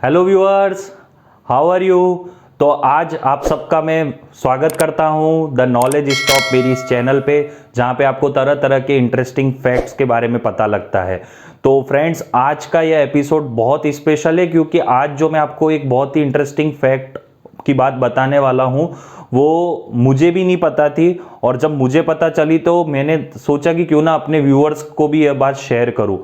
Hello viewers, how are you. तो आज आप सबका मैं स्वागत करता हूं द नॉलेज स्टॉप मेरी इस चैनल पे, जहां पे आपको तरह तरह के इंटरेस्टिंग फैक्ट्स के बारे में पता लगता है। तो फ्रेंड्स, आज का यह एपिसोड बहुत स्पेशल है क्योंकि आज जो मैं आपको एक बहुत ही इंटरेस्टिंग फैक्ट की बात बताने वाला हूं वो मुझे भी नहीं पता थी, और जब मुझे पता चली तो मैंने सोचा कि क्यों ना अपने व्यूअर्स को भी यह बात शेयर करूं।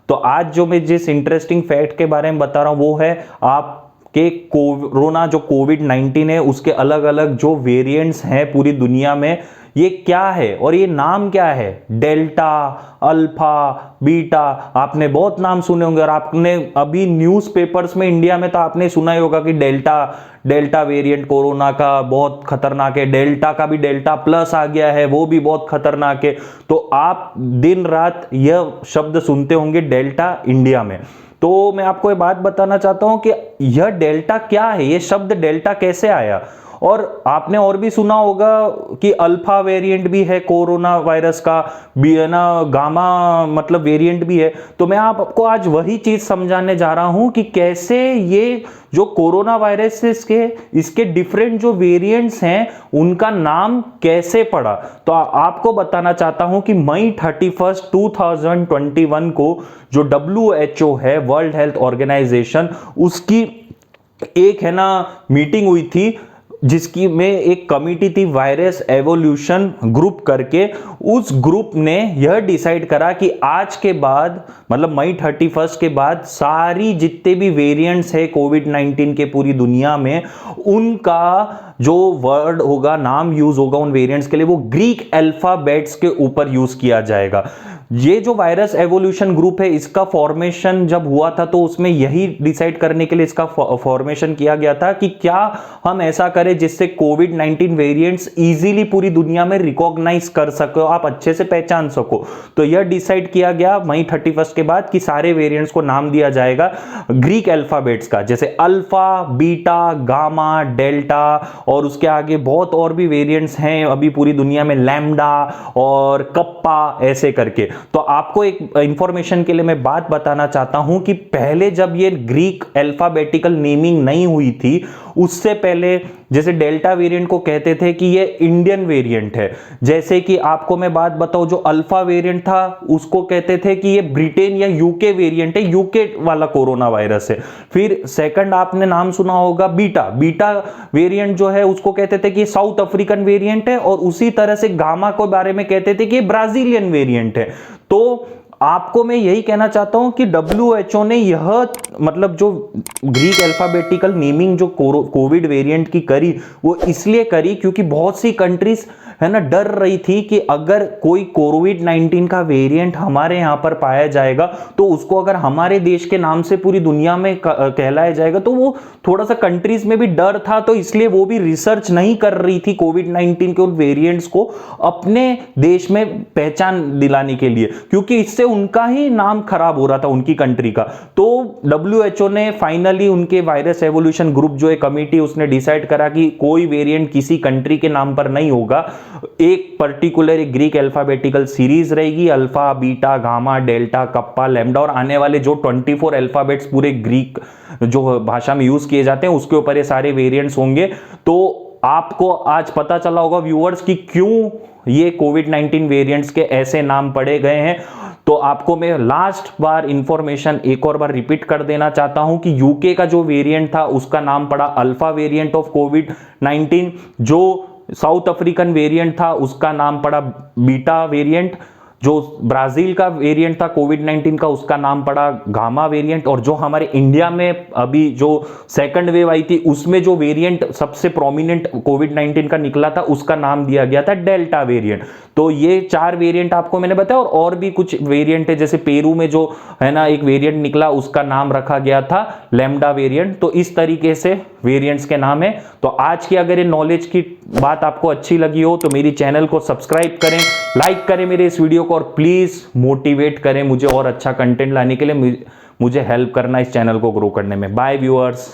तो आज जो मैं जिस इंटरेस्टिंग फैक्ट के बारे में बता रहा हूं वो है आपके कोरोना जो कोविड-19 है उसके अलग अलग जो वेरिएंट्स हैं पूरी दुनिया में, ये क्या है और ये नाम क्या है। डेल्टा, अल्फा, बीटा, आपने बहुत नाम सुने होंगे। और आपने अभी न्यूज़पेपर्स में इंडिया में तो आपने सुना ही होगा कि डेल्टा वेरिएंट कोरोना का बहुत खतरनाक है। डेल्टा का भी डेल्टा प्लस आ गया है, वो भी बहुत खतरनाक है। तो आप दिन रात यह शब्द सुनते होंगे डेल्टा इंडिया में। तो मैं आपको ये बात बताना चाहता हूं कि यह डेल्टा क्या है, ये शब्द डेल्टा कैसे आया। और आपने और भी सुना होगा कि अल्फा वेरिएंट भी है कोरोना वायरस का, भी है ना, गामा मतलब वेरिएंट भी है। तो मैं आपको आज वही चीज समझाने जा रहा हूं कि कैसे ये जो कोरोना वायरस इसके डिफरेंट जो वेरिएंट्स हैं उनका नाम कैसे पड़ा। तो आपको बताना चाहता हूं कि मई 31, 2021 को जो WHO है, वर्ल्ड हेल्थ ऑर्गेनाइजेशन, उसकी एक है ना मीटिंग हुई थी जिसकी में एक कमिटी थी वायरस एवोल्यूशन ग्रुप करके। उस ग्रुप ने यह डिसाइड करा कि आज के बाद मतलब मई 31 के बाद सारी जितने भी वेरिएंट्स है कोविड-19 के पूरी दुनिया में, उनका जो वर्ड होगा, नाम यूज होगा उन वेरिएंट्स के लिए, वो ग्रीक अल्फाबेट्स के ऊपर यूज किया जाएगा। ये जो वायरस एवोल्यूशन ग्रुप है इसका फॉर्मेशन जब हुआ था तो उसमें यही डिसाइड करने के लिए इसका फॉर्मेशन किया गया था कि क्या हम ऐसा करें जिससे कोविड-19 वेरिएंट्स इजीली पूरी दुनिया में रिकॉग्नाइज कर सको, आप अच्छे से पहचान सको। तो यह डिसाइड किया गया मई 31 के बाद कि सारे वेरिएंट्स को नाम दिया जाएगा ग्रीक अल्फाबेट्स का, जैसे अल्फा, बीटा, गामा, डेल्टा, और उसके आगे बहुत और भी वेरिएंट्स हैं अभी पूरी दुनिया में, लैम्डा और कप्पा, ऐसे करके। तो आपको एक इंफॉर्मेशन के लिए मैं बात बताना चाहता हूं कि पहले जब ये ग्रीक अल्फाबेटिकल नेमिंग नहीं हुई थी, उससे पहले जैसे डेल्टा वेरिएंट को कहते थे कि ये इंडियन वेरिएंट है। जैसे कि आपको मैं बात बताऊं, जो अल्फा वेरिएंट था उसको कहते थे कि ये ब्रिटेन या यूके वेरिएंट है, यूके वाला कोरोना वायरस है। फिर सेकंड आपने नाम सुना होगा बीटा वेरिएंट जो है उसको कहते थे कि साउथ अफ्रीकन वेरिएंट है, और उसी तरह से गामा के बारे में कहते थे कि ब्राजीलियन वेरिएंट है। तो आपको मैं यही कहना चाहता हूं कि WHO ने यह मतलब जो ग्रीक अल्फाबेटिकल नेमिंग जो कोविड वेरिएंट की करी, वो इसलिए करी क्योंकि बहुत सी कंट्रीज है ना डर रही थी कि अगर कोई कोविड-19 का वेरिएंट हमारे यहां पर पाया जाएगा तो उसको अगर हमारे देश के नाम से पूरी दुनिया में कहलाया जाएगा, तो वो थोड़ा सा कंट्रीज में भी डर था। तो इसलिए वो भी रिसर्च नहीं कर रही थी कोविड-19 के उन वेरिएंट्स को अपने देश में पहचान दिलाने के लिए, क्योंकि इससे उनका ही नाम खराब हो रहा था, उनकी कंट्री का। तो WHO ने फाइनली उनके वायरस एवोल्यूशन ग्रुप जो है कमिटी, उसने डिसाइड करा कि कोई वेरिएंट किसी कंट्री के नाम पर नहीं होगा, एक पर्टिकुलर ग्रीक अल्फाबेटिकल सीरीज रहेगी, alpha, beta, gamma, delta, kappa, lambda, और आने वाले जो 24 अल्फाबेट्स पूरे ग्रीक जो भाषा में यूज किए जाते हैं उसके ऊपर ये सारे वेरिएंट्स होंगे। तो आपको आज पता चला होगा व्यूअर्स कि क्यों ये कोविड-19 वेरिएंट्स के ऐसे नाम पड़े गए हैं। तो आपको मैं लास्ट बार इंफॉर्मेशन एक और बार रिपीट कर देना चाहता हूं कि यूके का जो वेरिएंट था उसका नाम पड़ा अल्फा वेरिएंट ऑफ कोविड-19, जो साउथ अफ्रीकन वेरिएंट था उसका नाम पड़ा बीटा वेरिएंट, जो ब्राजील का वेरिएंट था कोविड-19 का उसका नाम पड़ा गामा वेरिएंट, और जो हमारे इंडिया में अभी जो सेकंड वेव आई थी उसमें जो वेरिएंट सबसे प्रोमिनेंट कोविड-19 का निकला था उसका नाम दिया गया था डेल्टा वेरिएंट। तो ये 4 वेरिएंट आपको मैंने बताया, और भी कुछ वेरिएंट है, जैसे पेरू में जो है ना एक वेरिएंट निकला उसका नाम रखा गया था लैम्डा वेरिएंट। तो इस तरीके से वेरिएंट्स के नाम है। तो आज की अगर ये नॉलेज की बात आपको अच्छी लगी हो तो मेरी चैनल को सब्सक्राइब करें, लाइक करें मेरे इस वीडियो को, और प्लीज मोटिवेट करें मुझे और अच्छा कंटेंट लाने के लिए, मुझे हेल्प करना इस चैनल को ग्रो करने में। Bye viewers.